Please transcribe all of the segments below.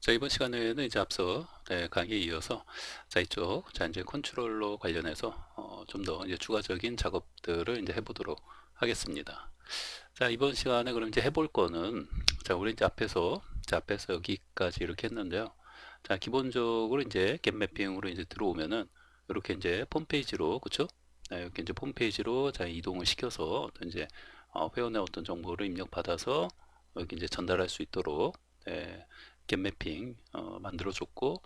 자, 이번 시간에는 이제 앞서 강의에 이어서 자, 이쪽 자, 이제 컨트롤러 관련해서 좀 더 이제 추가적인 작업들을 이제 해보도록 하겠습니다. 자, 이번 시간에 그럼 이제 해볼 거는 자, 우리 이제 앞에서 여기까지 이렇게 했는데요. 자, 기본적으로 이제 겟 매핑으로 이제 들어오면은 이렇게 이제 홈페이지로 그쵸? 네, 이렇게 이제 홈페이지로 자, 이동을 시켜서 어떤 이제 회원의 어떤 정보를 입력받아서 여기 이제 전달할 수 있도록 네, 겟매핑 만들어줬고,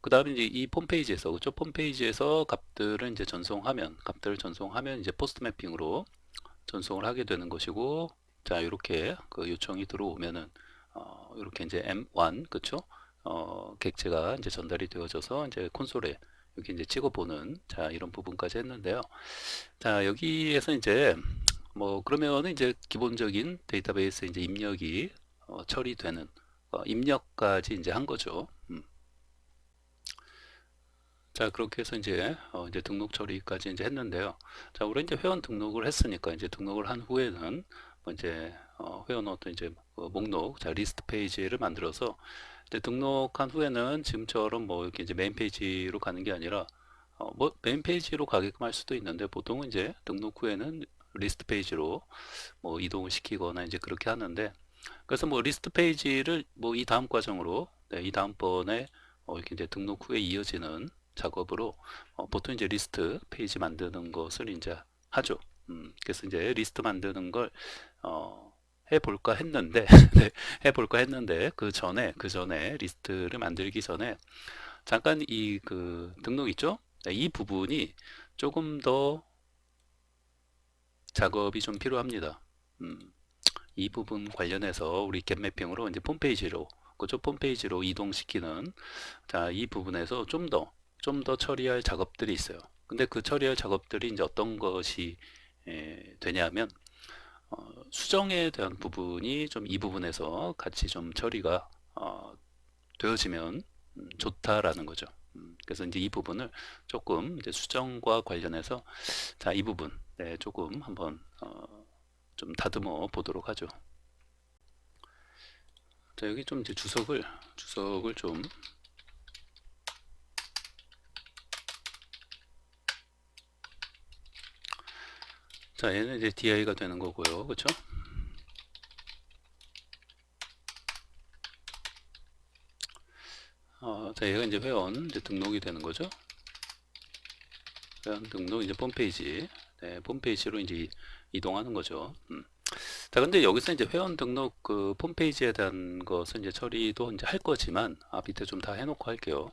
그 다음에 이제 이 홈페이지에서 그쪽 홈페이지에서 값들을 전송하면 이제 포스트 매핑으로 전송을 하게 되는 것이고, 자 이렇게 그 요청이 들어오면은 이렇게 이제 M1 그쵸? 객체가 이제 전달이 되어져서 이제 콘솔에 여기 이제 찍어보는 자 이런 부분까지 했는데요. 자 여기에서 이제 뭐 그러면은 이제 기본적인 데이터베이스 이제 입력이 처리되는 입력까지 이제 한 거죠. 자, 그렇게 해서 이제 등록 처리까지 이제 했는데요. 자, 우리 이제 회원 등록을 했으니까 이제 등록을 한 후에는 뭐 이제 회원 어떤 이제 목록, 자, 리스트 페이지를 만들어서 이제 등록한 후에는 지금처럼 뭐 이렇게 이제 메인 페이지로 가는 게 아니라 뭐 메인 페이지로 가게끔 할 수도 있는데 보통은 이제 등록 후에는 리스트 페이지로 뭐 이동을 시키거나 이제 그렇게 하는데 그래서 뭐 리스트 페이지를 뭐 이 다음 과정으로 이 다음번에 이렇게 이제 등록 후에 이어지는 작업으로 보통 이제 리스트 페이지 만드는 것을 이제 하죠. 그래서 이제 리스트 만드는 걸 해볼까 했는데 네, 해볼까 했는데 그 전에 리스트를 만들기 전에 잠깐 이 그 등록 있죠? 네, 이 부분이 조금 더 작업이 좀 필요합니다. 음, 이 부분 관련해서 우리 겟매핑으로 이제 홈페이지로 그쪽 홈페이지로 이동시키는 자, 이 부분에서 좀 더 처리할 작업들이 있어요. 근데 그 처리할 작업들이 이제 어떤 것이 되냐면 수정에 대한 부분이 좀 이 부분에서 같이 좀 처리가 되어지면 좋다라는 거죠. 그래서 이제 이 부분을 조금 이제 수정과 관련해서 자, 이 부분 네, 조금 한번 좀 다듬어 보도록 하죠. 자, 여기 좀 이제 주석을 좀 자, 얘는 이제 DI가 되는 거고요. 그쵸? 자, 얘가 이제 회원 이제 등록이 되는 거죠. 회원 등록 이제 홈페이지. 네, 홈페이지로 이제 이동하는 거죠. 자, 근데 여기서 이제 회원 등록 그 홈페이지에 대한 것은 이제 처리도 이제 할 거지만, 밑에 좀 다 해놓고 할게요.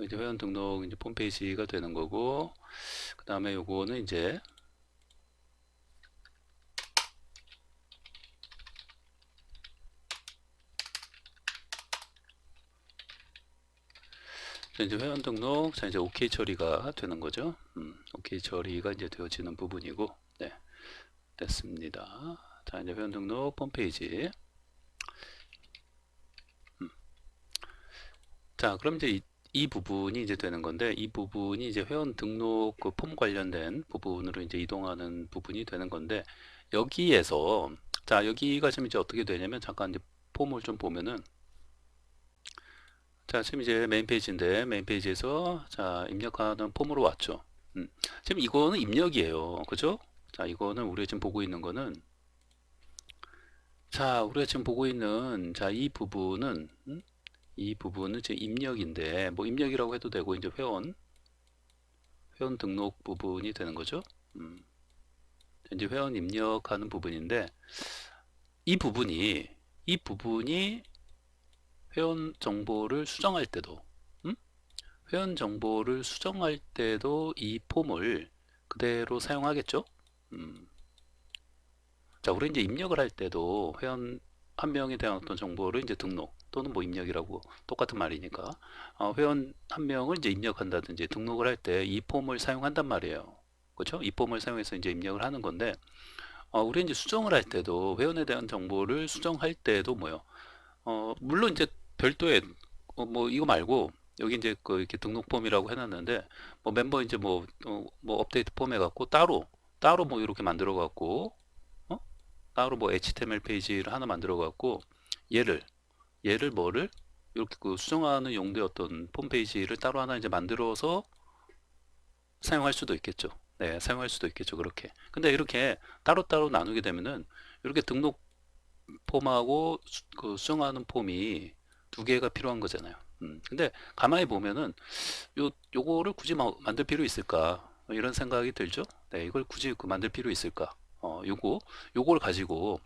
이제 회원 등록 이제 홈페이지가 되는 거고, 그 다음에 요거는 이제 이제 회원 등록, 자, 이제 OK 처리가 되는 거죠. OK 처리가 이제 되어지는 부분이고, 네, 됐습니다. 자, 이제 회원 등록 홈페이지. 자, 그럼 이제 이 부분이 이제 되는 건데, 이 부분이 이제 회원 등록 그 폼 관련된 부분으로 이제 이동하는 부분이 되는 건데, 여기에서, 자, 여기가 지금 이제 어떻게 되냐면, 잠깐 이제 폼을 좀 보면은, 자, 지금 이제 메인 페이지인데, 메인 페이지에서, 자, 입력하는 폼으로 왔죠. 지금 이거는 입력이에요. 그죠? 자, 이거는 우리가 지금 보고 있는 거는, 자, 우리가 지금 보고 있는, 자, 이 부분은 제 입력인데, 뭐 입력이라고 해도 되고, 이제 회원 등록 부분이 되는 거죠. 음, 이제 회원 입력하는 부분인데 이 부분이 이 부분이 회원 정보를 수정할 때도 음? 회원 정보를 수정할 때도 이 폼을 그대로 사용하겠죠. 음, 자, 우리 이제 입력을 할 때도 회원 한 명에 대한 어떤 정보를 이제 등록 또는 뭐 입력이라고 똑같은 말이니까 회원 한 명을 이제 입력한다든지 등록을 할 때 이 폼을 사용한단 말이에요. 그렇죠? 이 폼을 사용해서 이제 입력을 하는 건데 우리 이제 수정을 할 때도 회원에 대한 정보를 수정할 때도 뭐요? 물론 이제 별도의 뭐 이거 말고 여기 이제 그 이렇게 등록 폼이라고 해놨는데 뭐 멤버 이제 뭐 업데이트 폼 해갖고 따로 뭐 이렇게 만들어 갖고 어? 따로 뭐 HTML 페이지를 하나 만들어 갖고 얘를 뭐를 이렇게 그 수정하는 용도의 어떤 홈페이지를 따로 하나 이제 만들어서 사용할 수도 있겠죠. 네, 사용할 수도 있겠죠. 그렇게. 근데 이렇게 따로따로 나누게 되면은 이렇게 등록 폼하고 그 수정하는 폼이 두 개가 필요한 거잖아요. 근데 가만히 보면은 요거를 굳이 만들 필요 있을까? 이런 생각이 들죠. 네, 이걸 굳이 만들 필요 있을까? 요걸 가지고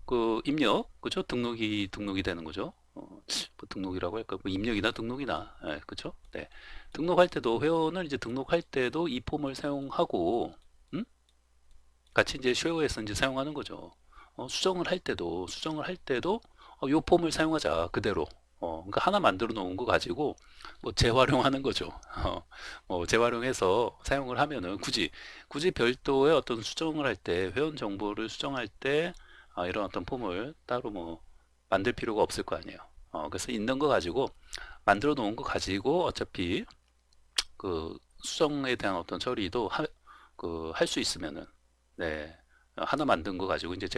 그 입력, 그죠? 등록이 되는 거죠. 뭐 등록이라고 할까? 뭐 입력이나 등록이나, 예, 그죠? 네. 등록할 때도 회원을 이제 등록할 때도 이 폼을 사용하고, 음? 같이 이제 쉐어해서 이제 사용하는 거죠. 수정을 할 때도 요 폼을 사용하자 그대로. 그러니까 하나 만들어 놓은 거 가지고 뭐 재활용하는 거죠. 재활용해서 사용을 하면은 굳이 별도의 어떤 수정을 할 때 회원 정보를 수정할 때 이런 어떤 폼을 따로 뭐 만들 필요가 없을 거 아니에요. 그래서 있는 거 가지고 만들어 놓은 거 가지고 어차피 그 수정에 대한 어떤 처리도 할 수 있으면은 네 하나 만든 거 가지고 이제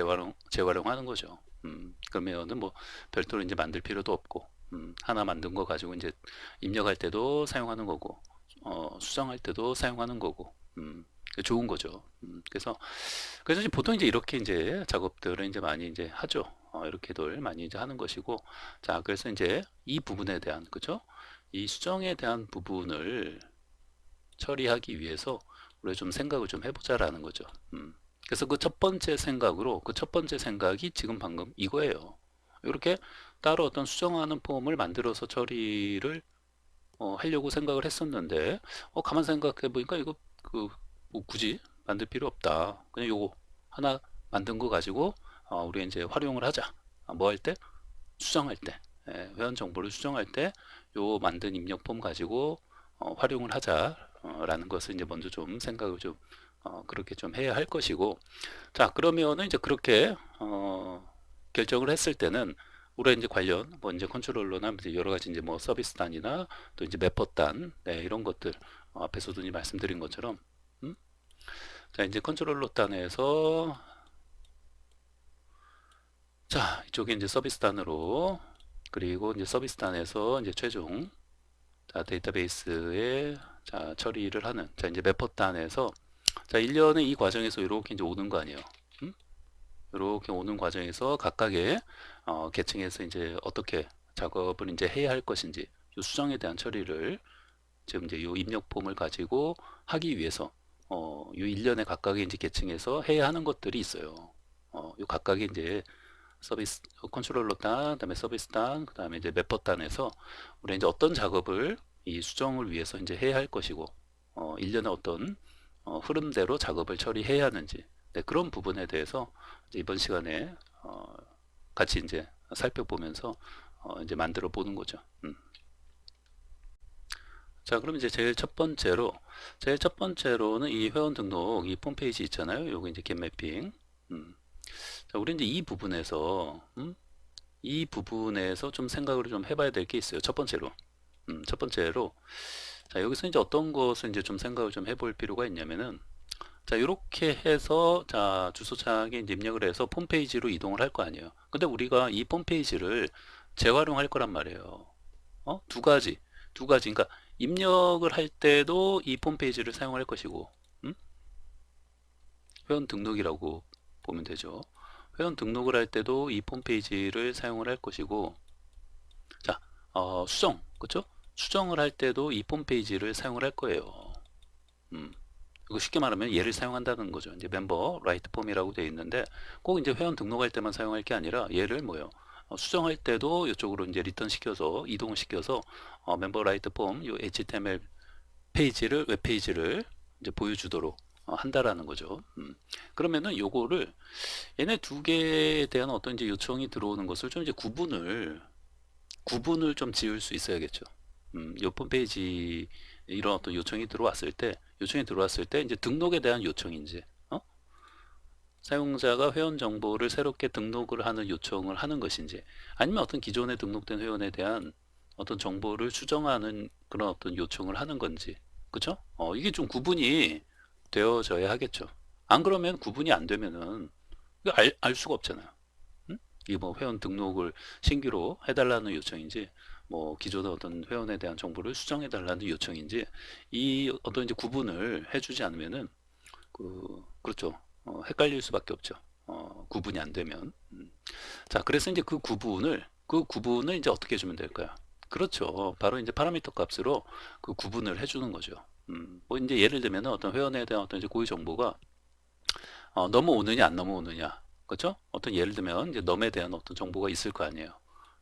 재활용하는 거죠. 그러면은 뭐 별도로 이제 만들 필요도 없고 하나 만든 거 가지고 이제 입력할 때도 사용하는 거고 수정할 때도 사용하는 거고 좋은 거죠. 그래서 이제 보통 이제 이렇게 이제 작업들을 이제 많이 이제 하죠. 이렇게들 많이 이제 하는 것이고 자 그래서 이제 이 부분에 대한 그죠? 이 수정에 대한 부분을 처리하기 위해서 우리가 좀 생각을 좀 해보자라는 거죠. 그래서 그 첫 번째 생각이 지금 방금 이거예요. 이렇게 따로 어떤 수정하는 폼을 만들어서 처리를 하려고 생각을 했었는데 가만 생각해 보니까 이거 뭐 굳이 만들 필요 없다. 그냥 요거 하나 만든 거 가지고 우리 이제 활용을 하자. 뭐 할 때? 수정할 때. 회원 정보를 수정할 때 요 만든 입력 폼 가지고 활용을 하자라는 것을 이제 먼저 좀 생각을 좀 그렇게 좀 해야 할 것이고 자 그러면은 이제 그렇게 결정을 했을 때는 우리가 이제 관련 뭐 이제 컨트롤러나 이제 여러 가지 이제 뭐 서비스단이나 또 이제 매퍼단 네, 이런 것들 앞에서도 이제 말씀드린 것처럼 자 이제 컨트롤러 단에서 자 이쪽에 이제 서비스단으로 그리고 이제 서비스단에서 이제 최종 자 데이터베이스에 자 처리를 하는 자 이제 매퍼단에서 자 1년의 이 과정에서 이렇게 이제 오는 거 아니에요. 이렇게 오는 과정에서 각각의 계층에서 이제 어떻게 작업을 이제 해야 할 것인지 이 수정에 대한 처리를 지금 이제 이 입력 폼을 가지고 하기 위해서 이 일련의 각각의 이제 계층에서 해야 하는 것들이 있어요. 이 각각의 이제 서비스 컨트롤러 단, 그다음에 서비스 단, 그다음에 이제 매퍼 단에서 우리 이제 어떤 작업을 이 수정을 위해서 이제 해야 할 것이고 일련의 어떤 흐름대로 작업을 처리해야 하는지 네, 그런 부분에 대해서 이제 이번 시간에 같이 이제 살펴보면서 이제 만들어 보는 거죠. 자, 그럼 이제 제일 첫 번째로는 이 회원 등록 이 홈페이지 있잖아요. 요거 이제 겟 매핑. 자, 우리 이제 이 부분에서 좀 생각을 좀 해봐야 될 게 있어요. 첫 번째로 자, 여기서 이제 어떤 것을 이제 좀 생각을 좀 해볼 필요가 있냐면은 자, 이렇게 해서 자, 주소창에 이제 입력을 해서 홈페이지로 이동을 할 거 아니에요. 근데 우리가 이 홈페이지를 재활용할 거란 말이에요. 두 가지. 그러니까 입력을 할 때도 이 홈페이지를 사용할 것이고, 회원 등록이라고 보면 되죠. 회원 등록을 할 때도 이 홈페이지를 사용을 할 것이고, 자, 그렇죠? 수정을 할 때도 이 홈페이지를 사용을 할 거예요. 이거 쉽게 말하면 얘를 사용한다는 거죠. 이제 멤버 라이트 폼이라고 되어 있는데 꼭 이제 회원 등록할 때만 사용할 게 아니라 얘를 뭐요? 수정할 때도 이쪽으로 이제 리턴 시켜서 이동을 시켜서 멤버 라이트 폼 요 HTML 웹 페이지를 이제 보여주도록 한다라는 거죠. 그러면은 요거를 얘네 두 개에 대한 어떤 이제 요청이 들어오는 것을 좀 이제 구분을 좀 지을 수 있어야겠죠. 요 홈페이지 이런 어떤 요청이 들어왔을 때 이제 등록에 대한 요청인지 사용자가 회원 정보를 새롭게 등록을 하는 요청을 하는 것인지 아니면 어떤 기존에 등록된 회원에 대한 어떤 정보를 수정하는 그런 어떤 요청을 하는 건지 그죠? 이게 좀 구분이 되어져야 하겠죠. 안 그러면 구분이 안 되면은 이거 알 수가 없잖아요. 응? 이게 뭐 회원 등록을 신규로 해달라는 요청인지, 뭐 기존의 어떤 회원에 대한 정보를 수정해달라는 요청인지, 이 어떤 이제 구분을 해주지 않으면은 그렇죠. 헷갈릴 수밖에 없죠. 구분이 안 되면. 자, 그래서 이제 그 구분을 이제 어떻게 해주면 될까요? 그렇죠. 바로 이제 파라미터 값으로 그 구분을 해주는 거죠. 뭐 이제 예를 들면 어떤 회원에 대한 어떤 이제 고유 정보가 넘어오느냐 안 넘어오느냐, 그렇죠? 어떤 예를 들면 이제 넘에 대한 어떤 정보가 있을 거 아니에요.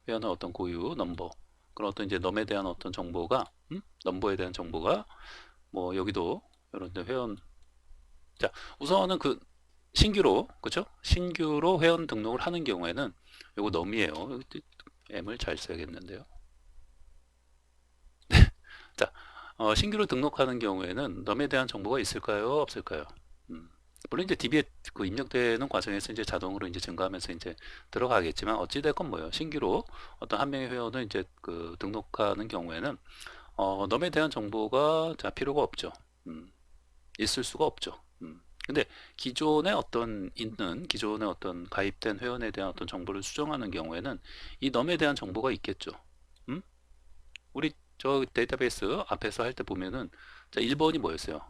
회원의 어떤 고유 넘버, 그런 어떤 이제 넘에 대한 어떤 정보가, 넘버에 대한 정보가 뭐 여기도 이런 데 회원, 자, 우선은 그 신규로, 그렇죠? 신규로 회원 등록을 하는 경우에는 요거 넘이에요. 여기 M을 잘 써야겠는데요. 자, 신규로 등록하는 경우에는 넘에 대한 정보가 있을까요? 없을까요? 음, 물론 이제 DB에 그 입력되는 과정에서 이제 자동으로 이제 증가하면서 이제 들어가겠지만, 어찌됐건 뭐예요. 신규로 어떤 한 명의 회원을 이제 그 등록하는 경우에는 넘에 대한 정보가 자 필요가 없죠. 있을 수가 없죠. 근데 기존의 어떤 가입된 회원에 대한 어떤 정보를 수정하는 경우에는 이 넘에 대한 정보가 있겠죠. 음? 우리 저 데이터베이스 앞에서 할 때 보면은 자, 1번이 뭐였어요?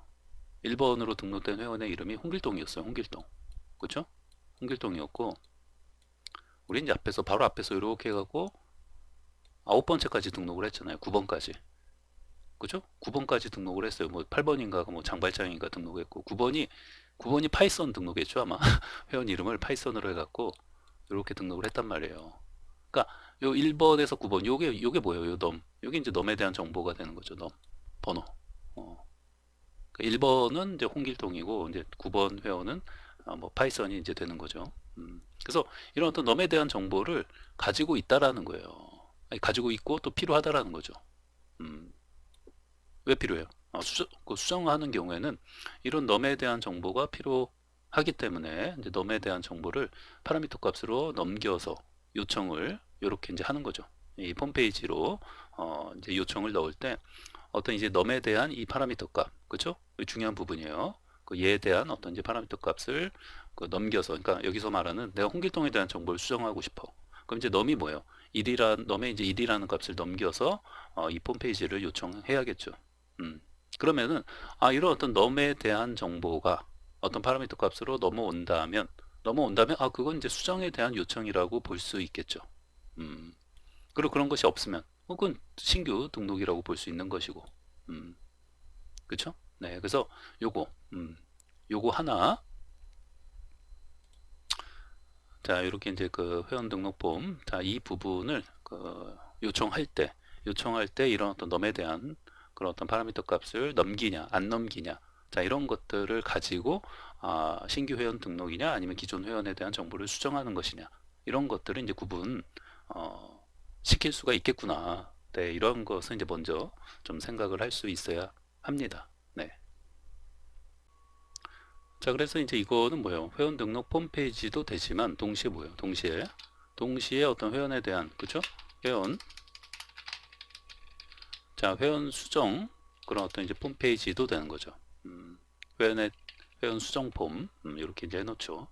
1번으로 등록된 회원의 이름이 홍길동이었어요. 홍길동. 그렇죠? 홍길동이었고, 우리 이제 바로 앞에서 이렇게 해갖고 9번째까지 등록을 했잖아요. 9번까지. 그죠? 9번까지 등록을 했어요. 뭐 8번인가 뭐 장발장인가 등록했고, 9번이 파이썬 등록했죠, 아마. 회원 이름을 파이썬으로 해갖고 이렇게 등록을 했단 말이에요. 그러니까 요 1번에서 9번, 요게 뭐예요? 요 넘. 요게 이제 넘에 대한 정보가 되는 거죠. 넘. 번호. 어. 그러니까 1번은 이제 홍길동이고, 이제 9번 회원은 뭐 파이썬이 이제 되는 거죠. 그래서 이런 어떤 넘에 대한 정보를 가지고 있다라는 거예요. 아니, 가지고 있고 또 필요하다라는 거죠. 음, 왜 필요해요? 그 수정하는 경우에는 이런 넘에 대한 정보가 필요하기 때문에 이제 넘에 대한 정보를 파라미터 값으로 넘겨서 요청을 이렇게 이제 하는 거죠. 이 홈페이지로 이제 요청을 넣을 때 어떤 이제 넘에 대한 이 파라미터 값, 그렇죠? 중요한 부분이에요. 그 얘에 대한 어떤 이제 파라미터 값을 그 넘겨서, 그러니까 여기서 말하는 내가 홍길동에 대한 정보를 수정하고 싶어. 그럼 이제 넘이 뭐예요? 넘에 이제 1이라는 값을 넘겨서 이 홈페이지를 요청해야겠죠. 음. 그러면은 이런 어떤 넘에 대한 정보가 어떤 파라미터 값으로 넘어온다면 그건 이제 수정에 대한 요청이라고 볼 수 있겠죠. 음. 그리고 그런 것이 없으면 그건 신규 등록이라고 볼 수 있는 것이고. 음. 그쵸? 네. 그래서 요거 요거 하나, 자, 이렇게 이제 그 회원 등록 폼, 자, 이 부분을 그 요청할 때 이런 어떤 넘에 대한 그런 어떤 파라미터 값을 넘기냐, 안 넘기냐, 자, 이런 것들을 가지고 신규 회원 등록이냐, 아니면 기존 회원에 대한 정보를 수정하는 것이냐, 이런 것들을 이제 구분 시킬 수가 있겠구나. 네, 이런 것은 이제 먼저 좀 생각을 할 수 있어야 합니다. 네. 자, 그래서 이제 이거는 뭐예요? 회원 등록 홈페이지도 되지만 동시에 뭐예요? 동시에 어떤 회원에 대한, 그죠? 회원, 자, 회원 수정, 그런 어떤 이제 홈페이지도 되는 거죠. 회원의 회원 수정 폼, 이렇게 이제 해놓죠.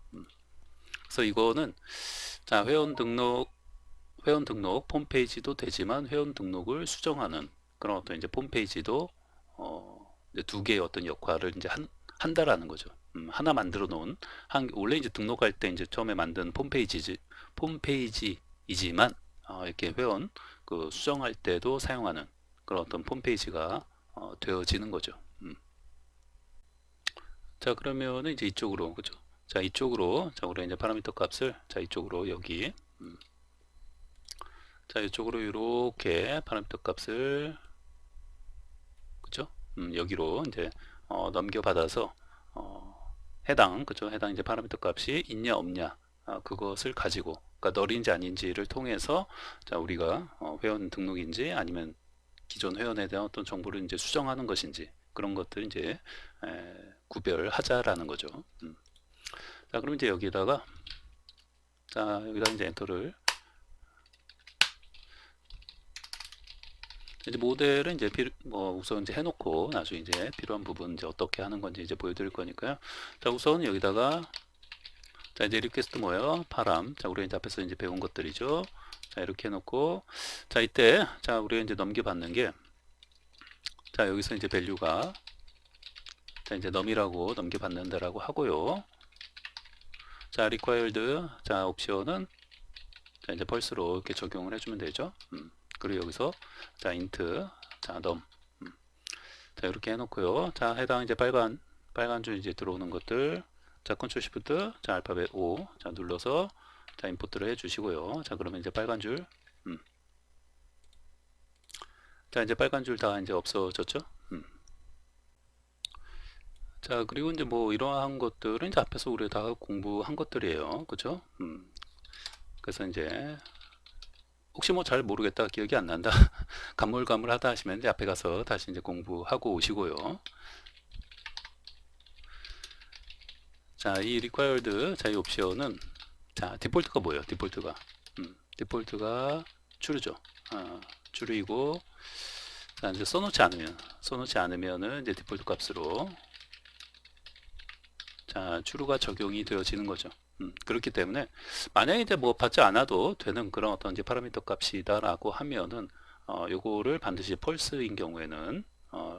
그래서 이거는 자, 회원 등록 홈페이지도 되지만 회원 등록을 수정하는 그런 어떤 이제 홈페이지도 이제 두 개의 어떤 역할을 이제 한다라는 거죠. 하나 만들어 놓은 원래 이제 등록할 때 이제 처음에 만든 홈페이지이지만 이렇게 회원 그 수정할 때도 사용하는 그런 어떤 홈페이지가 되어지는 거죠. 자, 그러면은 이제 이쪽으로, 그죠? 자, 이쪽으로, 자, 우리 이제 파라미터 값을, 자, 이쪽으로 여기, 자, 이쪽으로 이렇게 파라미터 값을, 그죠? 여기로 이제 넘겨받아서 그죠? 해당 이제 파라미터 값이 있냐 없냐, 그것을 가지고, 그러니까 널인지 아닌지를 통해서, 자, 우리가 회원 등록인지 아니면 기존 회원에 대한 어떤 정보를 이제 수정하는 것인지, 그런 것들 이제 구별하자라는 거죠. 자, 그럼 이제 여기다가, 자, 여기다 이제 엔터를, 이제 모델은 이제 뭐 우선 이제 해놓고 나중에 이제 필요한 부분 이제 어떻게 하는 건지 이제 보여드릴 거니까요. 자, 우선 여기다가 자, 이제 리퀘스트 뭐예요? 파람. 자, 우리가 이제 앞에서 이제 배운 것들이죠. 자, 이렇게 해놓고 자, 이때 자, 우리가 이제 넘겨받는 게 자, 여기서 이제 밸류가 자, 이제 num이라고 넘겨받는다라고 하고요. 자, required 자, 옵션은 자, 이제 펄스로 이렇게 적용을 해주면 되죠. 그리고 여기서 자, int 자, num 자, 이렇게 해놓고요. 자, 해당 이제 빨간 줄 이제 들어오는 것들 자, 컨트롤 시프트 자, 알파벳 O 자, 눌러서 자, 임포트를 해주시고요. 자, 그러면 이제 빨간 줄 자, 이제 빨간 줄 다 이제 없어졌죠. 자, 그리고 이제 뭐 이러한 것들은 이제 앞에서 우리 다 공부한 것들이에요. 그죠? 그래서 이제 혹시 뭐 잘 모르겠다, 기억이 안 난다, 가물가물하다 하시면 이제 앞에 가서 다시 이제 공부하고 오시고요. 자, 이 required 자, 이 옵션은 자, 디폴트가 뭐예요? 디폴트가 true죠. true이고 자, 이제 써놓지 않으면은 이제 디폴트 값으로 자, true가 적용이 되어지는 거죠. 그렇기 때문에 만약에 이제 뭐 받지 않아도 되는 그런 어떤 이제 파라미터 값이다라고 하면은 요거를 반드시 펄스인 경우에는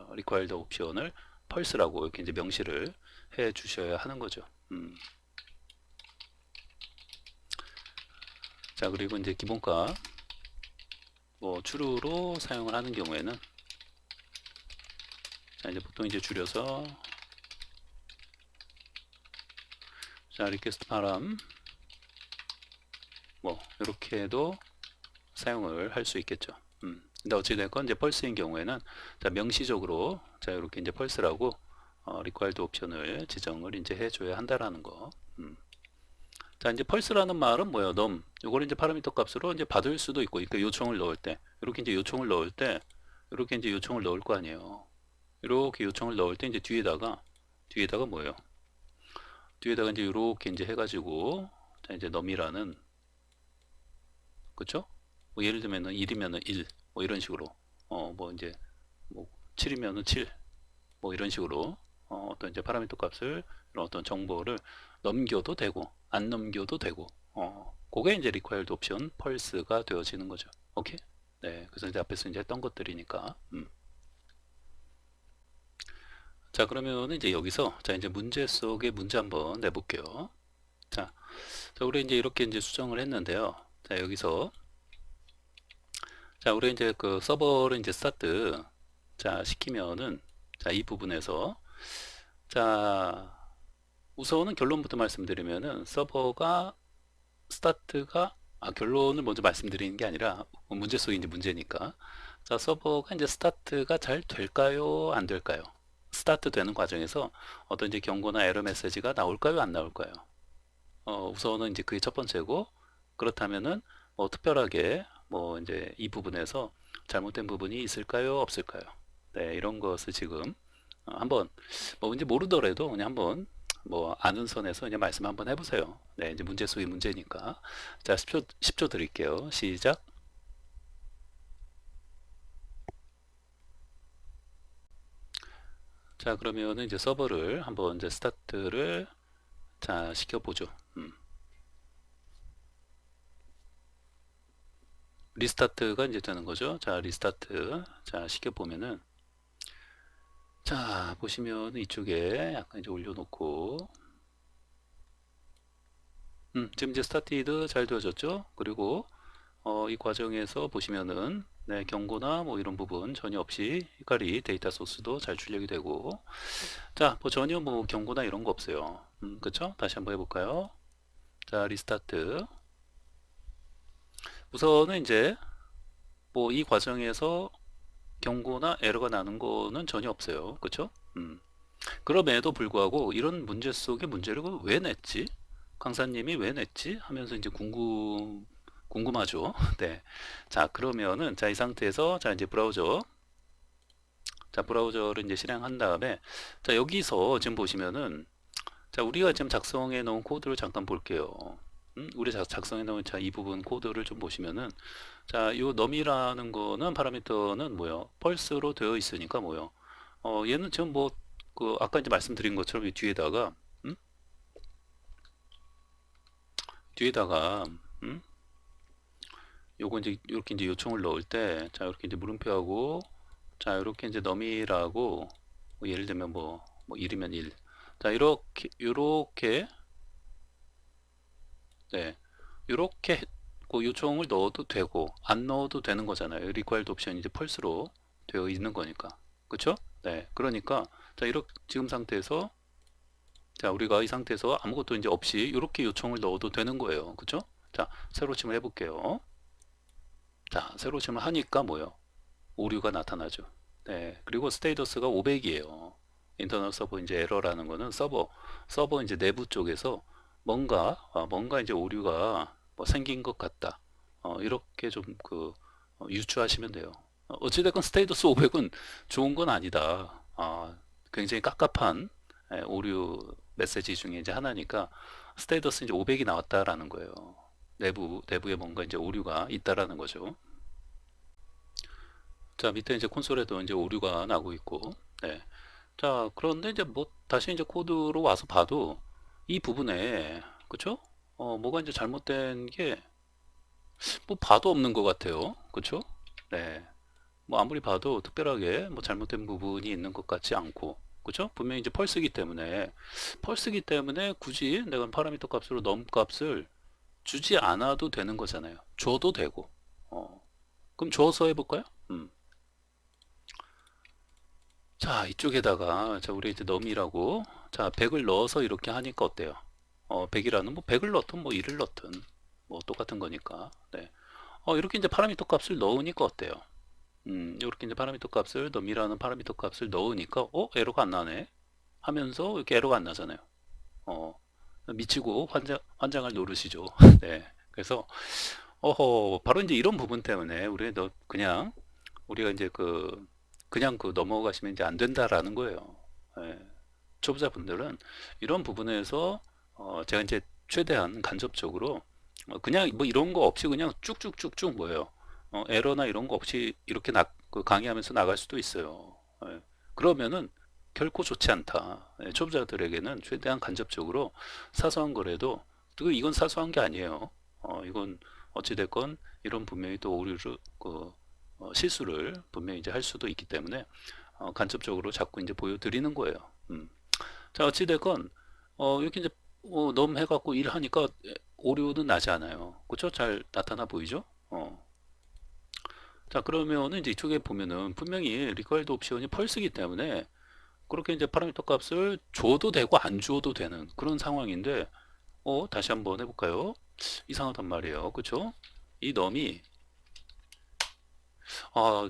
required 옵션을 펄스라고 이렇게 이제 명시를 해 주셔야 하는 거죠. 자, 그리고 이제 기본값 뭐 true로 사용을 하는 경우에는 자, 이제 보통 이제 줄여서 자, 리퀘스트 파람 뭐 이렇게도 사용을 할 수 있겠죠. 근데 어찌됐건 이제 펄스인 경우에는 자, 명시적으로 자, 이렇게 이제 펄스라고 required 옵션을 지정을 이제 해줘야 한다라는 거. 자, 이제 펄스라는 말은 뭐예요? num. 요걸 이제 파라미터 값으로 이제 받을 수도 있고, 그러니까 요청을 넣을 때, 이렇게 이제 요청을 넣을 때, 이렇게 이제 요청을 넣을 거 아니에요. 이렇게 요청을 넣을 때 이제 뒤에다가 뭐예요? 뒤에다가 이제 이렇게 이제 해가지고, 자, 이제 num이라는, 그쵸? 뭐 예를 들면은 1이면은 1, 뭐 이런 식으로, 뭐 이제 뭐 7이면은 7, 뭐 이런 식으로 어떤 이제 파라미터 값을 이런 어떤 정보를 넘겨도 되고 안 넘겨도 되고 그게 이제 required 옵션 펄스가 되어지는 거죠. 오케이? 네, 그래서 이제 앞에서 이제 했던 것들이니까. 자, 그러면 이제 여기서 자, 이제 문제 속의 문제 한번 내볼게요. 자, 우리 이제 이렇게 이제 수정을 했는데요. 자, 여기서 자, 우리 이제 그 서버를 이제 스타트 자, 시키면은 자, 이 부분에서 자, 우선은 결론부터 말씀드리면은 서버가 스타트가 결론을 먼저 말씀드리는 게 아니라 문제 속에 이제 문제니까 자, 서버가 이제 스타트가 잘 될까요? 안 될까요? 스타트 되는 과정에서 어떤 이제 경고나 에러 메시지가 나올까요? 안 나올까요? 우선은 이제 그게 첫 번째고 그렇다면은 뭐 특별하게 뭐 이제 이 부분에서 잘못된 부분이 있을까요? 없을까요? 네, 이런 것을 지금 한번 뭐 이제 모르더라도 그냥 한번 뭐 아는 선에서 그냥 말씀 한번 해보세요. 네, 이제 문제 속의 문제니까. 자, 10초 드릴게요. 시작. 자, 그러면은 이제 서버를 한번 이제 스타트를 자, 시켜보죠. 리스타트가 이제 되는 거죠. 자, 리스타트 자, 시켜보면은 자, 보시면 이쪽에 약간 이제 올려놓고 지금 이제 스타티드 잘 되어졌죠. 그리고 이 과정에서 보시면은 네, 경고나 뭐 이런 부분 전혀 없이 히카리 데이터 소스도 잘 출력이 되고 자, 뭐 전혀 뭐 경고나 이런 거 없어요. 그쵸? 다시 한번 해볼까요? 자, 리스타트 우선은 이제 뭐 이 과정에서 경고나 에러가 나는 거는 전혀 없어요. 그쵸? 그럼에도 불구하고 이런 문제 속에 문제를 왜 냈지? 강사님이 왜 냈지? 하면서 이제 궁금하죠. 네. 자, 그러면은 자, 이 상태에서 자, 이제 브라우저를 이제 실행한 다음에 자, 여기서 지금 보시면은 자, 우리가 지금 작성해 놓은 코드를 잠깐 볼게요. 우리 작성해 놓은 자, 이 부분 코드를 좀 보시면은 자, 요 num이라는 거는 파라미터는 뭐요? 펄스로 되어 있으니까 뭐요? 얘는 지금 뭐 그 아까 이제 말씀드린 것처럼 이 뒤에다가 음? 뒤에다가 음? 요거 이제 이렇게 이제 요청을 넣을 때 자, 이렇게 이제 물음표하고 자, 이렇게 이제 num이라고 뭐 예를 들면 뭐 1이면 1. 자, 요렇게 네. 요렇게 그 요청을 넣어도 되고 안 넣어도 되는 거잖아요. required 옵션이 이제 펄스로 되어 있는 거니까. 그쵸? 네. 그러니까 자, 이렇게 지금 상태에서 자, 우리가 이 상태에서 아무것도 이제 없이 이렇게 요청을 넣어도 되는 거예요. 그쵸? 자, 새로 침을 해볼게요. 자, 새로 침을 하니까 뭐예요? 오류가 나타나죠. 네. 그리고 스테이터스가 500이에요. 인터널 서버 이제 에러라는 거는 서버 이제 내부 쪽에서 뭔가 이제 오류가 뭐 생긴 것 같다. 이렇게 좀 유추하시면 돼요. 어찌됐건 스테이터스 500은 좋은 건 아니다. 굉장히 깝깝한 오류 메시지 중에 이제 하나니까 스테이터스 이제 500이 나왔다라는 거예요. 내부에 뭔가 이제 오류가 있다라는 거죠. 자, 밑에 이제 콘솔에도 이제 오류가 나고 있고, 네. 자, 그런데 이제 뭐 다시 이제 코드로 와서 봐도 이 부분에, 그쵸? 뭐가 이제 잘못된 게 뭐 봐도 없는 것 같아요. 그쵸? 네. 뭐 아무리 봐도 특별하게 뭐 잘못된 부분이 있는 것 같지 않고, 그쵸? 분명히 이제 펄스기 때문에 굳이 내가 파라미터 값으로 넘 값을 주지 않아도 되는 거잖아요. 줘도 되고. 그럼 줘서 해볼까요? 자, 이쪽에다가 자, 우리 이제 넘이라고 자, 100을 넣어서 이렇게 하니까 어때요? 100이라는 뭐 100을 넣든 뭐 1을 넣든 뭐 똑같은 거니까. 네. 이렇게 이제 파라미터 값을 넣으니까 어때요? 이렇게 이제 파라미터 값을 넘이라는 파라미터 값을 넣으니까 에러가 안 나네 하면서 이렇게 에러가 안 나잖아요. 어, 미치고 환장을 노르시죠. 네. 그래서 바로 이제 이런 부분 때문에 그냥 우리가 이제 그냥 넘어가시면 이제 안 된다라는 거예요. 예. 초보자분들은 이런 부분에서 제가 이제 최대한 간접적으로 그냥 뭐 이런 거 없이 그냥 쭉쭉쭉쭉 뭐예요. 에러나 이런 거 없이 이렇게 강의하면서 나갈 수도 있어요. 예. 그러면은 결코 좋지 않다. 예, 초보자들에게는 최대한 간접적으로 사소한 거라도 또 이건 사소한 게 아니에요. 이건 어찌됐건 이런 분명히 또 오류를 실수를 분명히 이제 할 수도 있기 때문에 간접적으로 자꾸 이제 보여드리는 거예요. 자, 어찌됐건 이렇게 이제 넘 해갖고 일하니까 오류는 나지 않아요. 그쵸? 잘 나타나 보이죠? 자, 그러면은 이제 이쪽에 보면은 분명히 required 옵션이 펄스기 때문에 그렇게 이제 파라미터 값을 줘도 되고 안 줘도 되는 그런 상황인데 다시 한번 해볼까요? 이상하단 말이에요. 그쵸? 이 넘이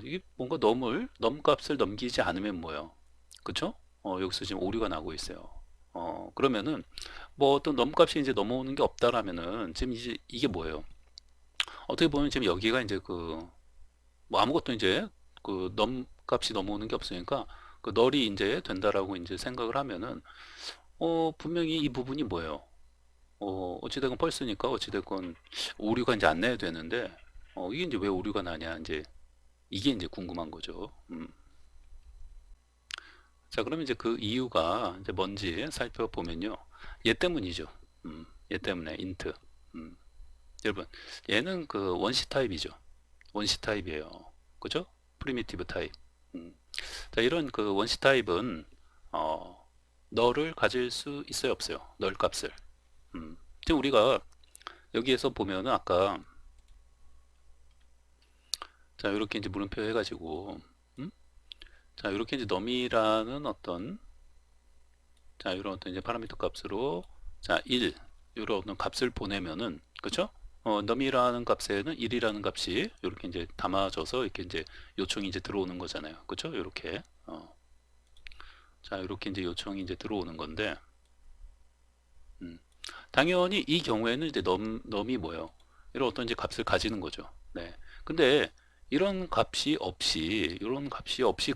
이게 뭔가 넘 값을 넘기지 않으면 뭐예요? 그쵸? 여기서 지금 오류가 나고 있어요. 그러면은 뭐 어떤 넘 값이 이제 넘어오는 게 없다라면은 지금 이제 이게 뭐예요? 어떻게 보면 지금 여기가 이제 뭐 아무것도 이제 넘 값이 넘어오는 게 없으니까 널이 이제 된다라고 이제 생각을 하면은 분명히 이 부분이 뭐예요? 어찌됐건 펄스니까 어찌됐건 오류가 이제 안 나야 되는데 이게 이제 왜 오류가 나냐 이게 이제 궁금한 거죠. 자, 그러면 이제 그 이유가 이제 뭔지 살펴보면요. 얘 때문이죠. 얘 때문에 인트. 음, 여러분, 얘는 원시 타입이죠. 원시 타입이에요. 그죠? 프리미티브 타입. 음. 자, 이런 원시 타입은 널을 가질 수 있어요, 없어요? 널 값을. 지금 우리가 여기에서 보면은 아까 자, 이렇게 이제 물음표 해가지고 자, 이렇게 이제 넘이라는 자, 이런 어떤 이제 파라미터 값으로 자, 1 이런 어떤 값을 보내면은 그쵸? num이라는 값에는 1이라는 값이 이렇게 이제 담아져서 이렇게 이제 요청이 이제 들어오는 거잖아요. 그쵸? 이렇게 자, 이렇게 이제 요청이 이제 들어오는 건데 당연히 이 경우에는 이제 num이 뭐예요? 이런 어떤 이제 값을 가지는 거죠. 네. 근데 이런 값이 없이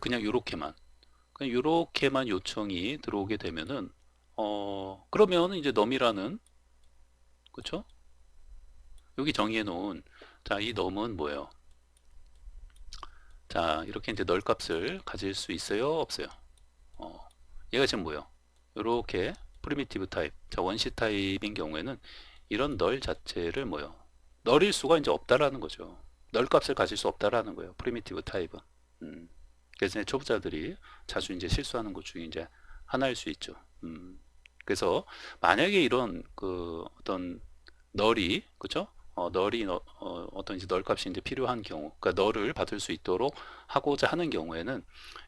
그냥 요렇게만 요청이 들어오게 되면은 그러면 이제 num이라는 그쵸? 여기 정의해 놓은 자, 이 넘은 뭐예요? 자, 이렇게 이제 널 값을 가질 수 있어요? 없어요? 얘가 지금 뭐예요? 이렇게 프리미티브 타입, 자, 원시 타입인 경우에는 이런 널 자체를 뭐예요? 널일 수가 이제 없다라는 거죠. 널 값을 가질 수 없다라는 거예요. 프리미티브 타입은. 음. 그래서 이제 초보자들이 자주 이제 실수하는 것 중에 이제 하나일 수 있죠. 그래서 만약에 이런 그 어떤 널이 그죠? 널이 어떤 이제 널 값이 이제 필요한 경우, 그러니까 널을 받을 수 있도록 하고자 하는 경우에는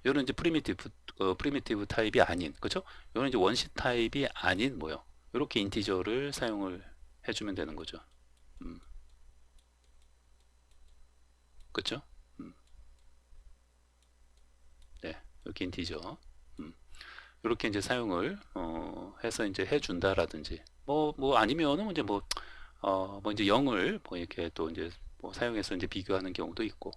이런 이제 프리미티브 타입이 아닌 그죠? 이런 이제 원시 타입이 아닌 뭐요? 이렇게 인티저를 사용을 해주면 되는 거죠. 음, 그죠? 음, 네, 이렇게 인티저. 음, 이렇게 이제 사용을 해서 이제 해준다라든지 뭐 아니면은 이제 뭐 이제 0을 뭐 이렇게 또 이제 뭐 사용해서 이제 비교하는 경우도 있고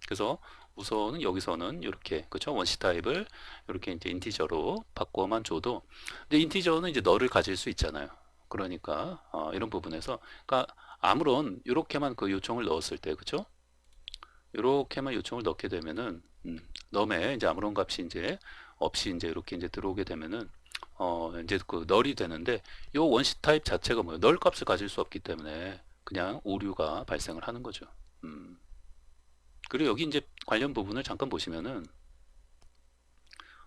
그래서 우선은 여기서는 이렇게 그쵸 원시 타입을 이렇게 이제 인티저로 바꿔만 줘도 근데 인티저는 이제 너를 가질 수 있잖아요. 그러니까 이런 부분에서 그러니까 아무런 이렇게만 그 요청을 넣었을 때 그쵸 이렇게만 요청을 넣게 되면은 럼에 이제 아무런 값이 이제 없이 이제 이렇게 이제 들어오게 되면은 이제 그 널이 되는데 이 원시 타입 자체가 뭐예요? 널 값을 가질 수 없기 때문에 그냥 오류가 발생을 하는 거죠. 음. 그리고 여기 이제 관련 부분을 잠깐 보시면은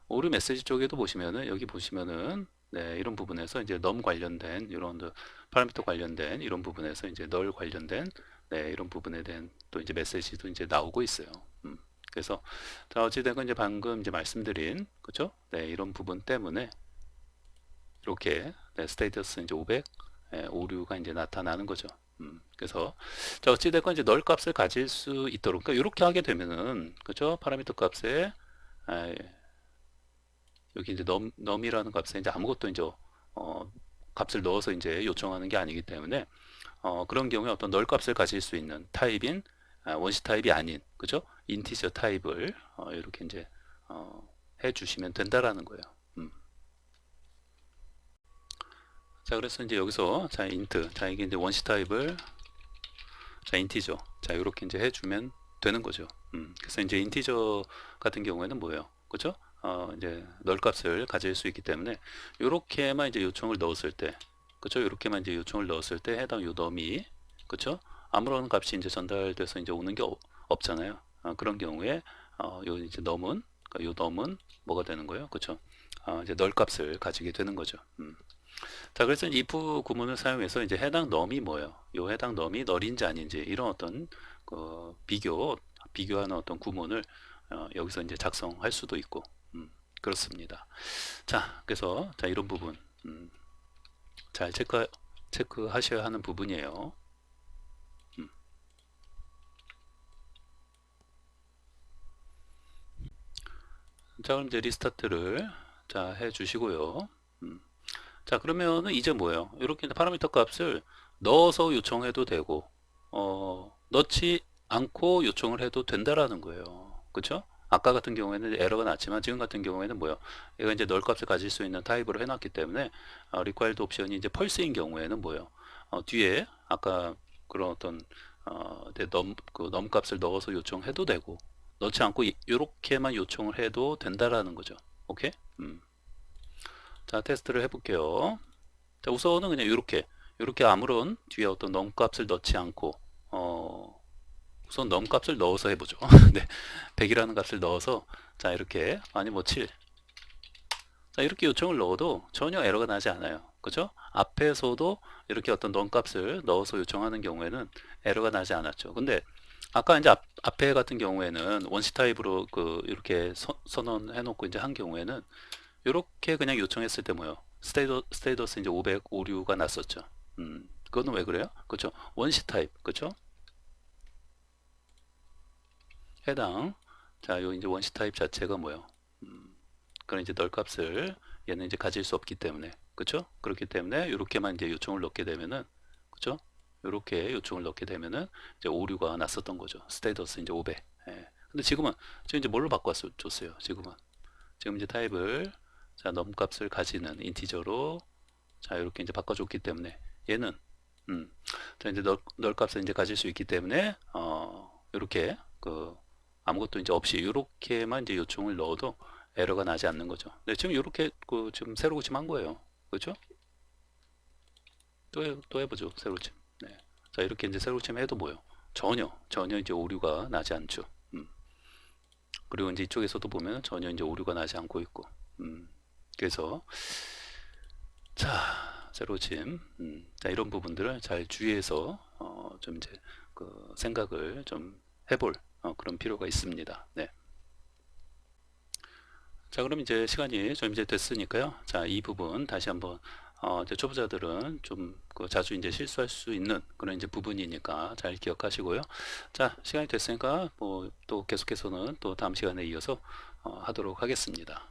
오류 메시지 쪽에도 보시면은 여기 보시면은 네, 이런 부분에서 이제 넘 관련된 이런 파라미터 관련된 이런 부분에서 이제 널 관련된 네, 이런 부분에 대한 또 이제 메시지도 이제 나오고 있어요. 음. 그래서 자 어찌됐건 이제 방금 이제 말씀드린 그죠? 네, 이런 부분 때문에 이렇게 네, 스테이터스 이제 500 오류가 이제 나타나는 거죠. 그래서 자 어찌됐건 이제 널 값을 가질 수 있도록 그러니까 이렇게 하게 되면은 그죠? 파라미터 값에 에, 여기 이제 넘이라는 값에 이제 아무것도 이제 값을 넣어서 이제 요청하는 게 아니기 때문에 그런 경우에 어떤 널 값을 가질 수 있는 타입인 원시 타입이 아닌 그죠? 인티저 타입을 이렇게 이제 해 주시면 된다라는 거예요. 음. 자 그래서 이제 여기서 자 인트 자 이게 이제 원시 타입을 자 인티저 자 이렇게 이제 해주면 되는 거죠. 그래서 이제 인티저 같은 경우에는 뭐예요? 그죠? 이제 널 값을 가질 수 있기 때문에 이렇게만 이제 요청을 넣었을 때 그죠? 이렇게만 이제 요청을 넣었을 때 해당 요 넘이 그죠? 아무런 값이 이제 전달돼서 이제 오는 게 없잖아요. 그런 경우에 요 이제 넘은 그러니까 요 넘은 뭐가 되는 거예요? 그죠? 이제 널 값을 가지게 되는 거죠. 자, 그래서 이제 if 구문을 사용해서 이제 해당 넘이 뭐예요? 요 해당 넘이 널인지 아닌지 이런 어떤 비교하는 어떤 구문을 여기서 이제 작성할 수도 있고 그렇습니다. 자, 그래서 자 이런 부분 잘 체크하셔야 하는 부분이에요. 음. 자, 그럼 이제 리스타트를 자 해주시고요. 자 그러면은 이제 뭐예요? 이렇게 파라미터 값을 넣어서 요청해도 되고 넣지 않고 요청을 해도 된다라는 거예요. 그쵸? 아까 같은 경우에는 에러가 났지만 지금 같은 경우에는 뭐예요? 얘가 이제 널 값을 가질 수 있는 타입으로 해놨기 때문에 required 옵션이 이제 펄스인 경우에는 뭐예요? 뒤에 아까 그런 어떤 넘 값을 넣어서 요청해도 되고 넣지 않고 이렇게만 요청을 해도 된다라는 거죠. 오케이? 자 테스트를 해볼게요. 자, 우선은 그냥 이렇게 아무런 뒤에 어떤 넘값을 넣지 않고 우선 넘값을 넣어서 해보죠. 네, 100이라는 값을 넣어서 자 이렇게 아니 뭐 7. 자 이렇게 요청을 넣어도 전혀 에러가 나지 않아요. 그죠? 앞에서도 이렇게 어떤 넘값을 넣어서 요청하는 경우에는 에러가 나지 않았죠. 근데 아까 이제 앞에 같은 경우에는 원시 타입으로 그 이렇게 선언해 놓고 이제 한 경우에는 이렇게 그냥 요청했을 때 뭐요? 스테이더스 이제 500 오류가 났었죠. 그거는 왜 그래요? 그렇죠? 원시 타입, 그렇죠? 해당 자, 요 이제 원시 타입 자체가 뭐요? 그런 이제 널 값을 얘는 이제 가질 수 없기 때문에, 그렇죠? 그렇기 때문에 이렇게만 이제 요청을 넣게 되면은, 그렇죠? 이렇게 요청을 넣게 되면은 이제 오류가 났었던 거죠. 스테이더스 이제 500. 예. 근데 지금 이제 뭘로 바꿨었어요? 지금 이제 타입을 자 넘값을 가지는 인티저로 자 이렇게 이제 바꿔줬기 때문에 얘는 자, 이제 널 값을 이제 가질 수 있기 때문에, 이렇게, 아무것도 이제 없이, 이렇게만 이제 요청을 넣어도 에러가 나지 않는 거죠. 네, 지금 이렇게, 지금 새로 고침한 거예요. 그죠? 또 해보죠. 새로 고침. 네. 자, 이렇게 이제 새로 고침 해도 뭐요? 전혀 이제 오류가 나지 않죠. 그리고 이제 이쪽에서도 보면 전혀 이제 오류가 나지 않고 있고. 그래서, 자, 새로짐. 자, 이런 부분들을 잘 주의해서, 좀 이제, 생각을 좀 해볼, 그런 필요가 있습니다. 네. 자, 그럼 이제 시간이 좀 이제 됐으니까요. 자, 이 부분 다시 한번, 이제 초보자들은 좀 자주 이제 실수할 수 있는 그런 이제 부분이니까 잘 기억하시고요. 자, 시간이 됐으니까 뭐 또 계속해서는 또 다음 시간에 이어서 하도록 하겠습니다.